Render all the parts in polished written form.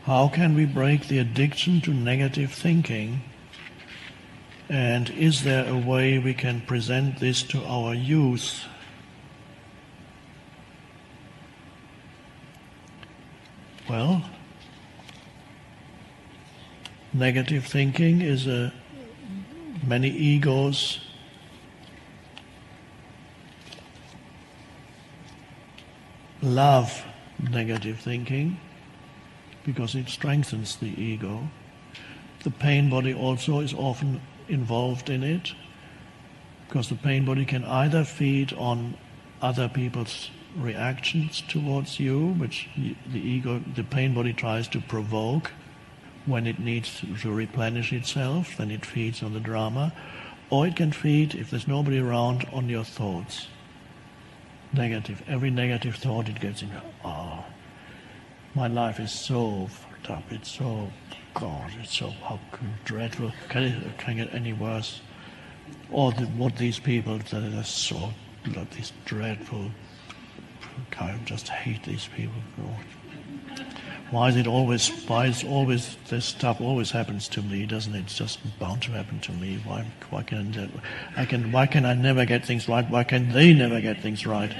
How can we break the addiction to negative thinking? And is there a way we can present this to our youth? Well, negative thinking is many egos love negative thinking because it strengthens the ego. The pain body also is often involved in it because the pain body can either feed on other people's reactions towards you, which the pain body tries to provoke when it needs to replenish itself, then it feeds on the drama, or it can feed, if there's nobody around, on your thoughts. Negative. Every negative thought it gets in, oh, my life is so fucked up, it's so, God, it's so how dreadful, can it get any worse? Or what these people, that are so, these dreadful, I just hate these people. God. Why is this stuff always happens to me, doesn't it? It's just bound to happen to me. Why can I never get things right? Why can they never get things right?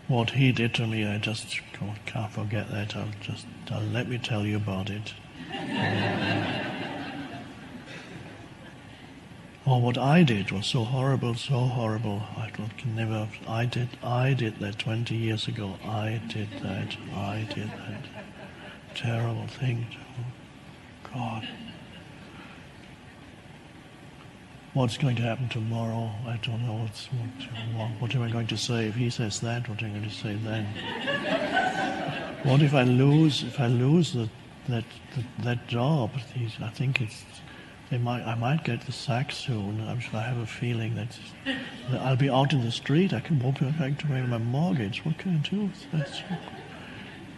What he did to me, I just can't forget that. Let me tell you about it. Or what I did was so horrible. I did that 20 years ago. I did that. Terrible thing. God. What's going to happen tomorrow? I don't know. What am I going to say if he says that? What am I going to say then? What if I lose? If I lose that job? I think I might get the sack soon. I have a feeling that I'll be out in the street. I won't be able to pay my mortgage. What can I do?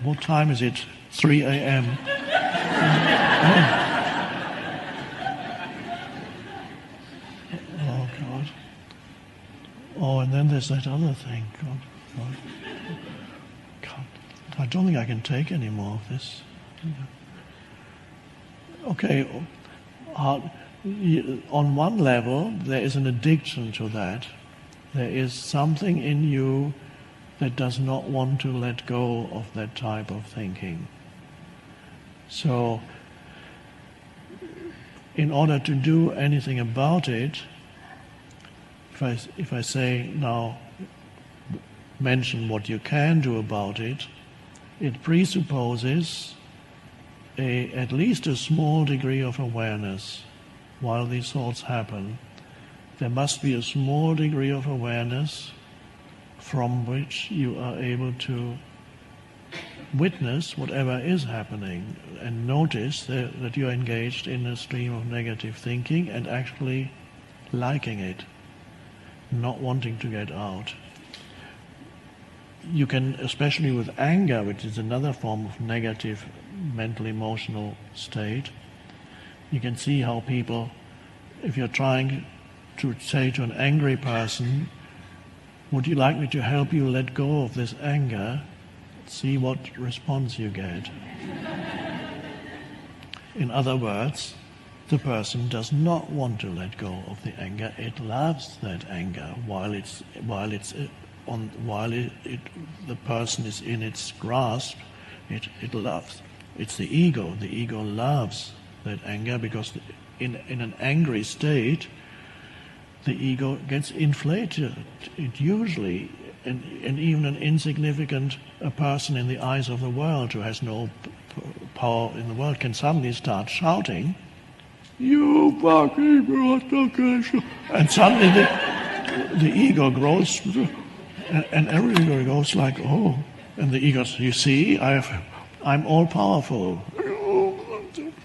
What time is it? 3 a.m. Oh God. Oh, and then there's that other thing. God. I don't think I can take any more of this. Okay. On one level, there is an addiction to that. There is something in you that does not want to let go of that type of thinking. So, in order to do anything about it, if I say now, mention what you can do about it, it presupposes at least a small degree of awareness while these thoughts happen. There must be a small degree of awareness from which you are able to witness whatever is happening and notice that you are engaged in a stream of negative thinking and actually liking it, not wanting to get out. You can, especially with anger, which is another form of negative mental emotional state, you can see how people, if you're trying to say to an angry person, would you like me to help you let go of this anger? See what response you get. In other words, the person does not want to let go of the anger. It loves that anger while the person is in its grasp. It loves. It's the ego. The ego loves that anger because in an angry state, the ego gets inflated. It usually, and even an insignificant person in the eyes of the world who has no power in the world can suddenly start shouting, "You fucking bastard!" And suddenly the ego grows, and everybody goes like, "Oh!" And the ego says, "You see, I'm all powerful."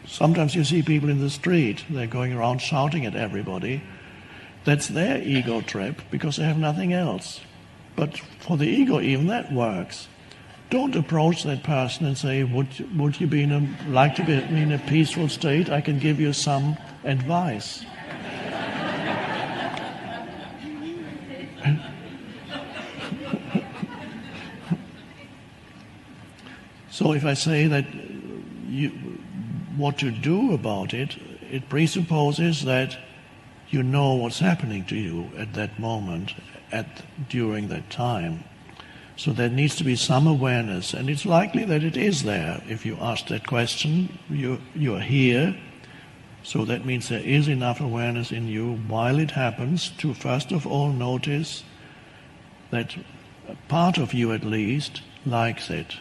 Sometimes you see people in the street; they're going around shouting at everybody. That's their ego trip because they have nothing else. But for the ego, even that works. Don't approach that person and say, "Would you like to be in a peaceful state? I can give you some advice." So if I say that what you do about it, it presupposes that you know what's happening to you at that moment, during that time. So there needs to be some awareness, and it's likely that it is there. If you ask that question, you're here, so that means there is enough awareness in you while it happens to first of all notice that a part of you at least likes it,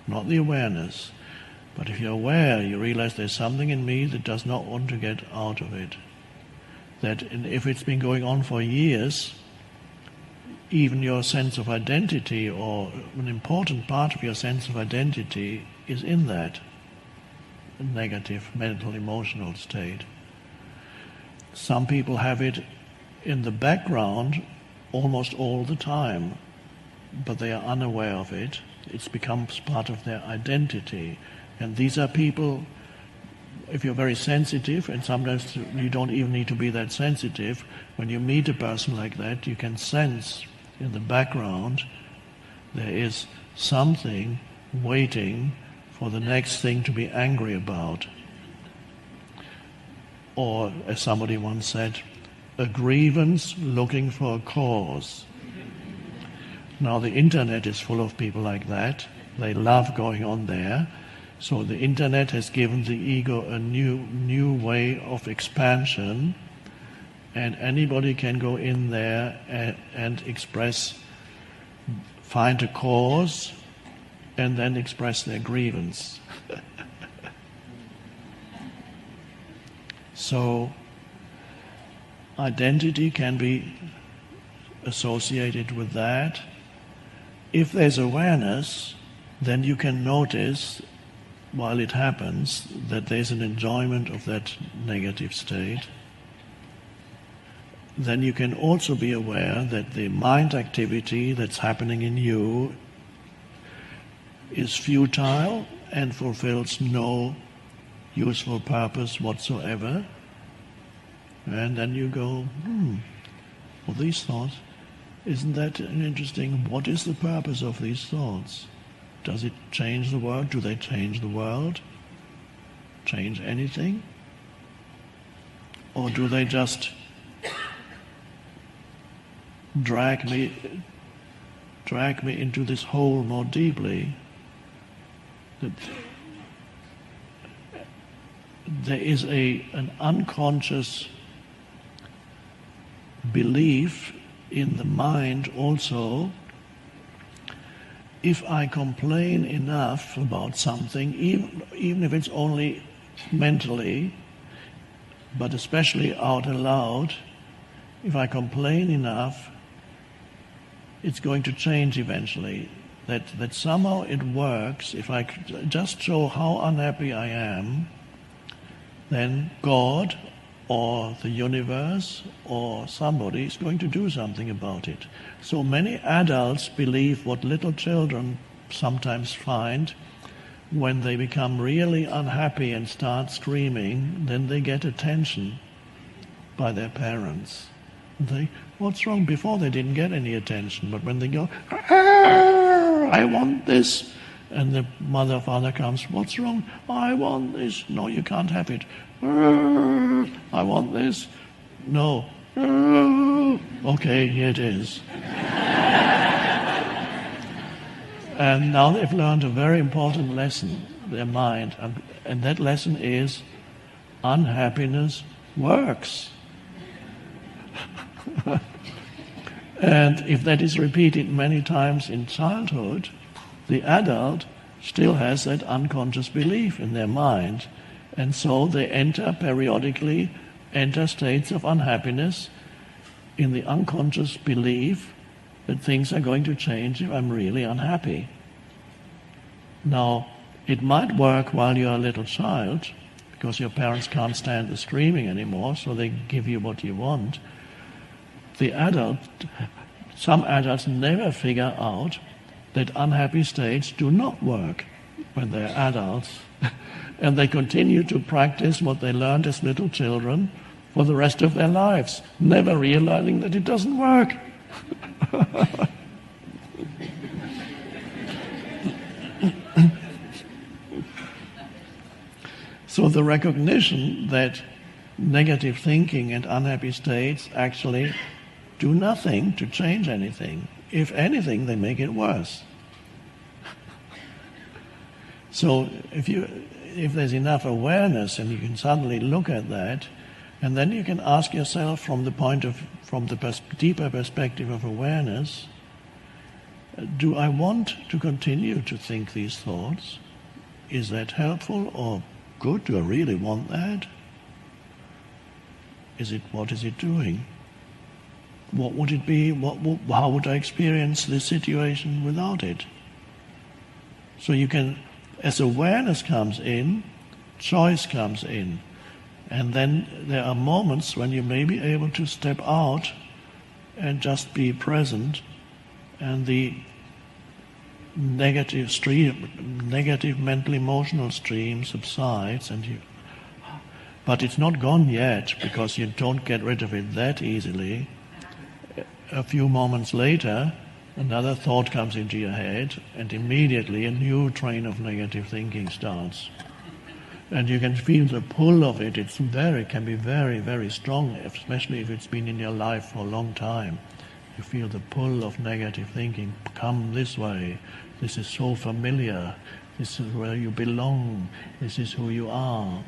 not the awareness. But if you're aware, you realize there's something in me that does not want to get out of it. That if it's been going on for years, even your sense of identity, or an important part of your sense of identity, is in that negative mental emotional state. Some people have it in the background almost all the time, but they are unaware of it. It becomes part of their identity. And these are people, if you're very sensitive, and sometimes you don't even need to be that sensitive, when you meet a person like that, you can sense in the background there is something waiting for the next thing to be angry about. Or, as somebody once said, a grievance looking for a cause. Now the internet is full of people like that. They love going on there. So the internet has given the ego a new way of expansion, and anybody can go in there and express, find a cause, and then express their grievance. So identity can be associated with that. If there's awareness, then you can notice while it happens that there's an enjoyment of that negative state. Then you can also be aware that the mind activity that's happening in you is futile and fulfills no useful purpose whatsoever. And then you go, well, these thoughts, isn't that interesting? What is the purpose of these thoughts? Does it change the world? Do they change the world? Change anything? Or do they just drag me into this hole more deeply? That there is an unconscious belief in the mind also. If I complain enough about something, even if it's only mentally, but especially out aloud, if I complain enough, it's going to change eventually. That somehow it works. If I just show how unhappy I am, then God or the universe or somebody is going to do something about it. So many adults believe what little children sometimes find: when they become really unhappy and start screaming, then they get attention by their parents. They, what's wrong? Before they didn't get any attention, but when they go, I want this, and the mother or father comes, what's wrong? I want this. No, you can't have it. I want this. No. Okay, here it is. And now they've learned a very important lesson, their mind, and that lesson is unhappiness works. And if that is repeated many times in childhood, the adult still has that unconscious belief in their mind, and so they periodically enter states of unhappiness in the unconscious belief that things are going to change if I'm really unhappy. Now, it might work while you're a little child, because your parents can't stand the screaming anymore, so they give you what you want. Some adults never figure out that unhappy states do not work when they're adults, and they continue to practice what they learned as little children for the rest of their lives, never realizing that it doesn't work. So the recognition that negative thinking and unhappy states actually do nothing to change anything. If anything, they make it worse. So if there's enough awareness and you can suddenly look at that, and then you can ask yourself from the deeper perspective of awareness, do I want to continue to think these thoughts? Is that helpful or good? Do I really want that? What is it doing? What would it be? How would I experience this situation without it? So you can, as awareness comes in, choice comes in. And then there are moments when you may be able to step out and just be present, and the negative mental emotional stream subsides, but it's not gone yet, because you don't get rid of it that easily. A few moments later, another thought comes into your head, and immediately a new train of negative thinking starts. And you can feel the pull of it. It can be very, very strong, especially if it's been in your life for a long time. You feel the pull of negative thinking. Come this way. This is so familiar. This is where you belong. This is who you are.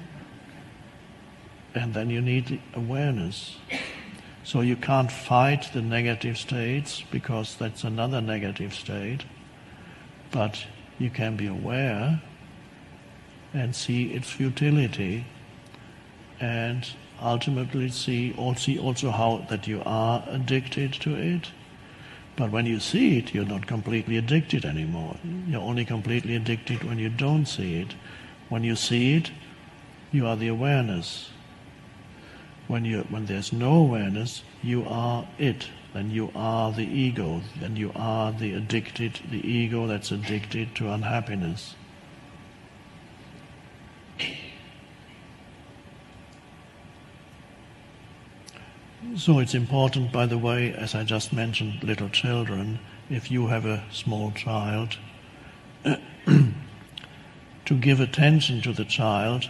And then you need awareness. So you can't fight the negative states, because that's another negative state. But you can be aware and see its futility, and ultimately see also how that you are addicted to it. But when you see it, you're not completely addicted anymore. You're only completely addicted when you don't see it. When you see it, you are the awareness. When there's no awareness, you are it. Then you are the ego. Then you are the ego that's addicted to unhappiness. So it's important, by the way, as I just mentioned, little children, if you have a small child, to give attention to the child,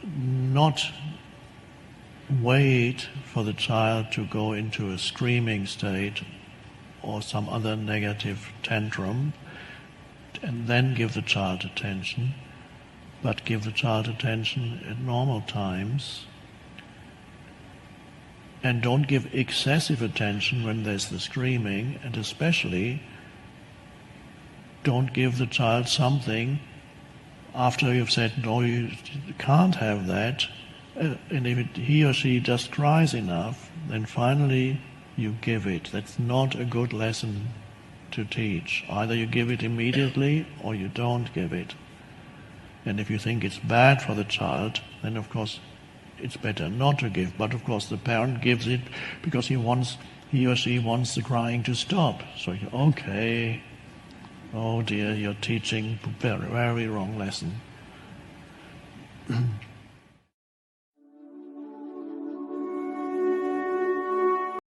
not wait for the child to go into a screaming state or some other negative tantrum, and then give the child attention, but give the child attention at normal times. And don't give excessive attention when there's the screaming, and especially don't give the child something after you've said, no, you can't have that, and if he or she just cries enough, then finally you give it. That's not a good lesson to teach. Either you give it immediately or you don't give it. And if you think it's bad for the child, then of course it's better not to give. But of course the parent gives it because he or she wants the crying to stop. So okay, oh dear, you're teaching very, very wrong lesson.